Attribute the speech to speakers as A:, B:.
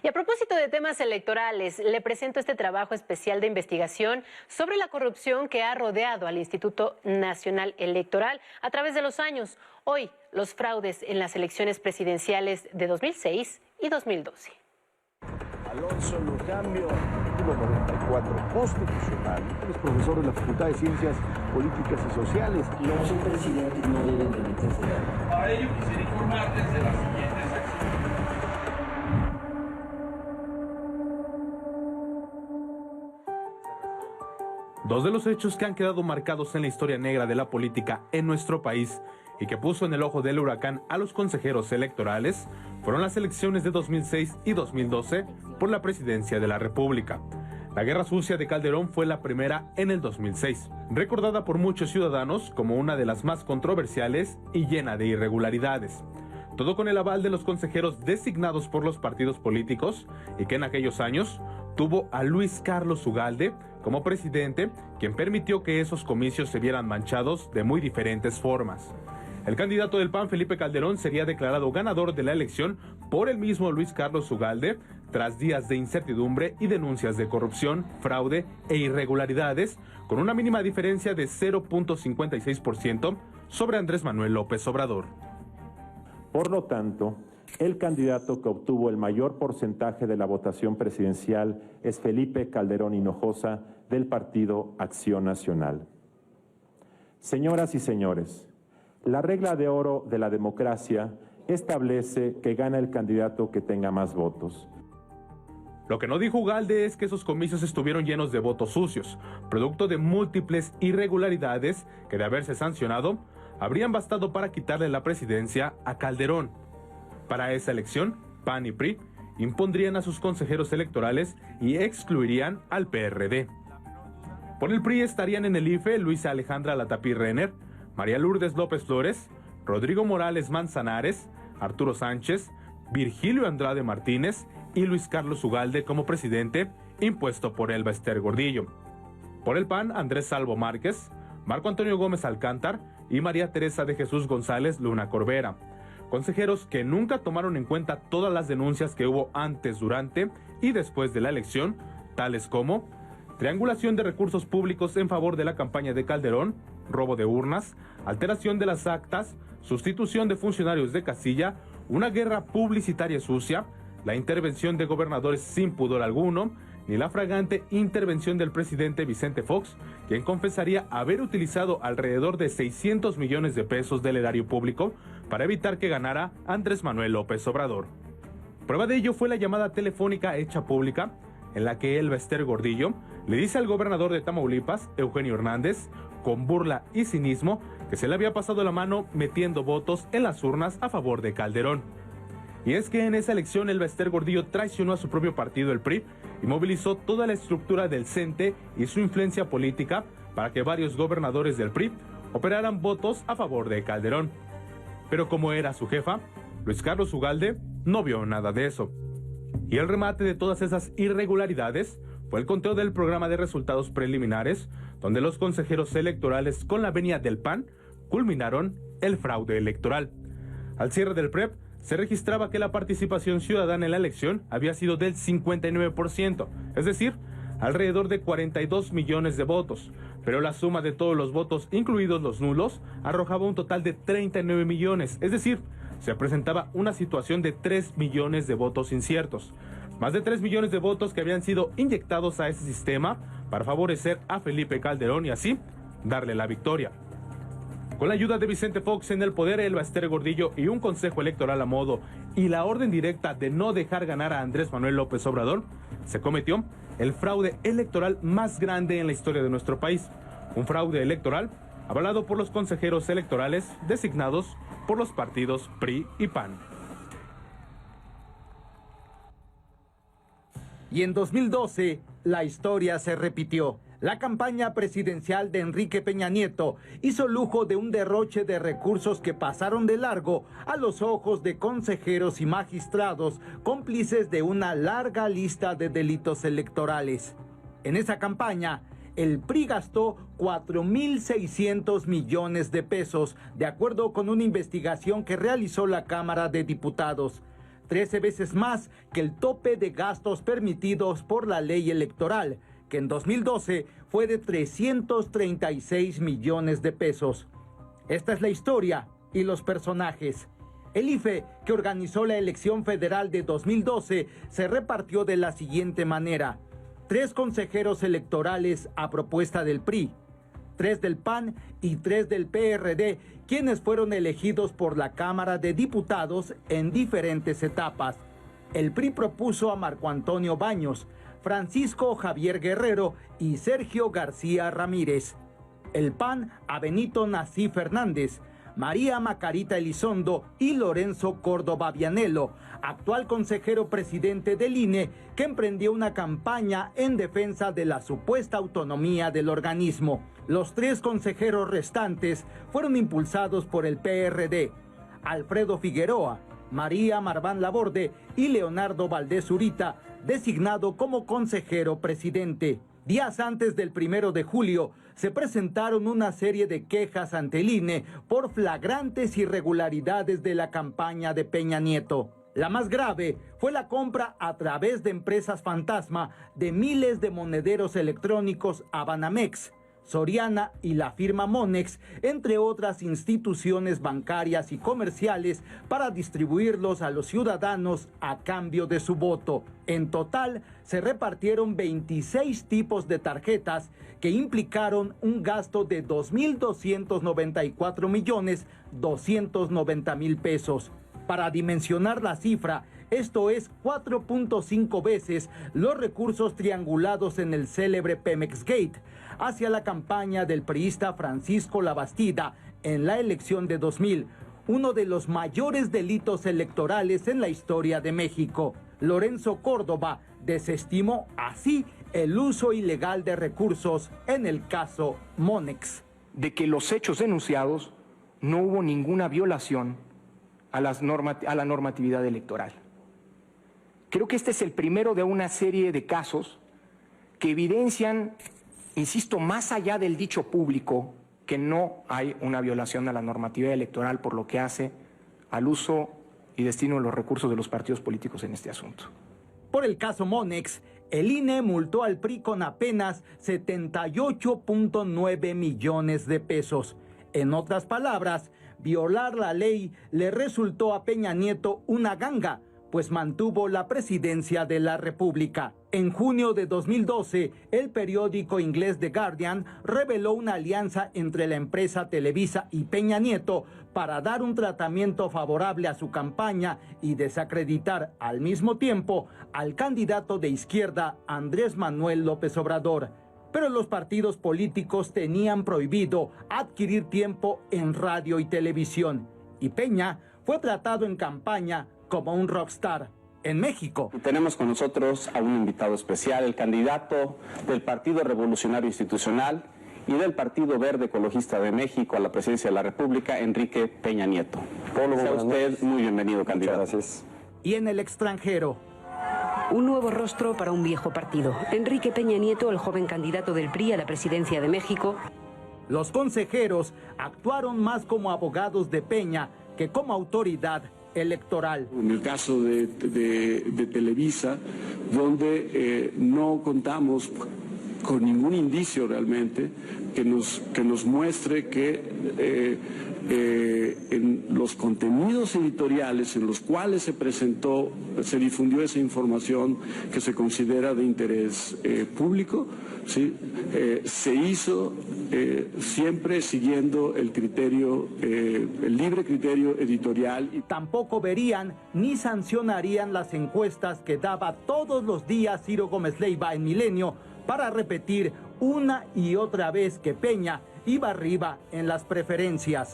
A: Y a propósito de temas electorales, le presento este trabajo especial de investigación sobre la corrupción que ha rodeado al Instituto Nacional Electoral a través de los años. Hoy, los fraudes en las elecciones presidenciales de 2006 y 2012.
B: Alonso Lucambio, artículo 94 constitucional. Es profesor de la Facultad de Ciencias Políticas y Sociales.
C: Los presidentes no deben de meterse.
D: Para ello quisiera informarles de las siguientes acciones.
E: Dos de los hechos que han quedado marcados en la historia negra de la política en nuestro país y que puso en el ojo del huracán a los consejeros electorales fueron las elecciones de 2006 y 2012 por la presidencia de la República. La guerra sucia de Calderón fue la primera en el 2006, recordada por muchos ciudadanos como una de las más controversiales y llena de irregularidades. Todo con el aval de los consejeros designados por los partidos políticos y que en aquellos años tuvo a Luis Carlos Ugalde como presidente, quien permitió que esos comicios se vieran manchados de muy diferentes formas. El candidato del PAN, Felipe Calderón, sería declarado ganador de la elección por el mismo Luis Carlos Ugalde, tras días de incertidumbre y denuncias de corrupción, fraude e irregularidades, con una mínima diferencia de 0.56% sobre Andrés Manuel López Obrador.
F: Por lo tanto, el candidato que obtuvo el mayor porcentaje de la votación presidencial es Felipe Calderón Hinojosa, del Partido Acción Nacional. Señoras y señores, la regla de oro de la democracia establece que gana el candidato que tenga más votos.
E: Lo que no dijo Ugalde es que esos comicios estuvieron llenos de votos sucios, producto de múltiples irregularidades que, de haberse sancionado, habrían bastado para quitarle la presidencia a Calderón. Para esa elección, PAN y PRI impondrían a sus consejeros electorales y excluirían al PRD. Por el PRI estarían en el IFE Luisa Alejandra Latapí Renner, María Lourdes López Flores, Rodrigo Morales Manzanares, Arturo Sánchez, Virgilio Andrade Martínez y Luis Carlos Ugalde como presidente, impuesto por Elba Ester Gordillo. Por el PAN, Andrés Salvo Márquez, Marco Antonio Gómez Alcántar y María Teresa de Jesús González Luna Corbera, consejeros que nunca tomaron en cuenta todas las denuncias que hubo antes, durante y después de la elección, tales como triangulación de recursos públicos en favor de la campaña de Calderón, robo de urnas, alteración de las actas, sustitución de funcionarios de casilla, una guerra publicitaria sucia, la intervención de gobernadores sin pudor alguno, ni la fragante intervención del presidente Vicente Fox, quien confesaría haber utilizado alrededor de 600 millones de pesos del erario público para evitar que ganara Andrés Manuel López Obrador. Prueba de ello fue la llamada telefónica hecha pública, en la que Elba Ester Gordillo le dice al gobernador de Tamaulipas, Eugenio Hernández, con burla y cinismo, que se le había pasado la mano metiendo votos en las urnas a favor de Calderón. Y es que en esa elección Elba Ester Gordillo traicionó a su propio partido, el PRI, y movilizó toda la estructura del CENTE y su influencia política para que varios gobernadores del PRI operaran votos a favor de Calderón. Pero como era su jefa, Luis Carlos Ugalde no vio nada de eso. Y el remate de todas esas irregularidades fue el conteo del programa de resultados preliminares, donde los consejeros electorales con la venia del PAN culminaron el fraude electoral. Al cierre del PREP, se registraba que la participación ciudadana en la elección había sido del 59%, es decir, alrededor de 42 millones de votos, pero la suma de todos los votos, incluidos los nulos, arrojaba un total de 39 millones, es decir, se presentaba una situación de 3 millones de votos inciertos, más de 3 millones de votos que habían sido inyectados a ese sistema para favorecer a Felipe Calderón y así darle la victoria. Con la ayuda de Vicente Fox en el poder, Elba Ester Gordillo y un consejo electoral a modo y la orden directa de no dejar ganar a Andrés Manuel López Obrador, se cometió el fraude electoral más grande en la historia de nuestro país. Un fraude electoral avalado por los consejeros electorales designados por los partidos PRI y PAN.
G: Y en 2012, la historia se repitió. La campaña presidencial de Enrique Peña Nieto hizo lujo de un derroche de recursos que pasaron de largo a los ojos de consejeros y magistrados cómplices de una larga lista de delitos electorales. En esa campaña, el PRI gastó 4.600 millones de pesos, de acuerdo con una investigación que realizó la Cámara de Diputados. 13 veces más que el tope de gastos permitidos por la ley electoral, que en 2012 fue de 336 millones de pesos. Esta es la historia y los personajes. El IFE, que organizó la elección federal de 2012, se repartió de la siguiente manera: 3 consejeros electorales a propuesta del PRI, 3 del PAN y 3 del PRD, quienes fueron elegidos por la Cámara de Diputados en diferentes etapas. El PRI propuso a Marco Antonio Baños, Francisco Javier Guerrero y Sergio García Ramírez. El PAN a Benito Nací Fernández, María Macarita Elizondo y Lorenzo Córdoba Vianello, actual consejero presidente del INE, que emprendió una campaña en defensa de la supuesta autonomía del organismo. Los 3 consejeros restantes fueron impulsados por el PRD: Alfredo Figueroa, María Marván Laborde y Leonardo Valdés Zurita, designado como consejero presidente. Días antes del 1 de julio, se presentaron una serie de quejas ante el INE por flagrantes irregularidades de la campaña de Peña Nieto. La más grave fue la compra a través de empresas fantasma de miles de monederos electrónicos a Banamex, Soriana y la firma Monex, entre otras instituciones bancarias y comerciales, para distribuirlos a los ciudadanos a cambio de su voto. En total, se repartieron 26 tipos de tarjetas que implicaron un gasto de 2.294.290.000 pesos. Para dimensionar la cifra, esto es 4.5 veces los recursos triangulados en el célebre Pemex Gate hacia la campaña del priista Francisco Labastida en la elección de 2000, uno de los mayores delitos electorales en la historia de México. Lorenzo Córdoba desestimó así el uso ilegal de recursos en el caso Monex.
H: De que los hechos denunciados no hubo ninguna violación a la normatividad electoral. Creo que este es el primero de una serie de casos que evidencian, insisto, más allá del dicho público, que no hay una violación a la normatividad electoral por lo que hace al uso y destino de los recursos de los partidos políticos en este asunto.
G: Por el caso Monex, el INE multó al PRI con apenas 78.9 millones de pesos. En otras palabras, violar la ley le resultó a Peña Nieto una ganga, pues mantuvo la presidencia de la República. En junio de 2012, el periódico inglés The Guardian reveló una alianza entre la empresa Televisa y Peña Nieto para dar un tratamiento favorable a su campaña y desacreditar al mismo tiempo al candidato de izquierda Andrés Manuel López Obrador. Pero los partidos políticos tenían prohibido adquirir tiempo en radio y televisión, y Peña fue tratado en campaña como un rockstar. En México
I: tenemos con nosotros a un invitado especial, el candidato del Partido Revolucionario Institucional y del Partido Verde Ecologista de México a la presidencia de la República, Enrique Peña Nieto. Sea usted muy bienvenido, candidato.
B: Muchas gracias.
G: Y en el extranjero,
J: un nuevo rostro para un viejo partido. Enrique Peña Nieto, el joven candidato del PRI a la presidencia de México.
G: Los consejeros actuaron más como abogados de Peña que como autoridad electoral.
K: En el caso de Televisa, donde no contamos con ningún indicio realmente que nos muestre que en los contenidos editoriales en los cuales se difundió esa información que se considera de interés público, ¿sí? Se hizo siempre siguiendo el libre criterio editorial.
G: Tampoco verían ni sancionarían las encuestas que daba todos los días Ciro Gómez Leiva en Milenio para repetir una y otra vez que Peña iba arriba en las preferencias.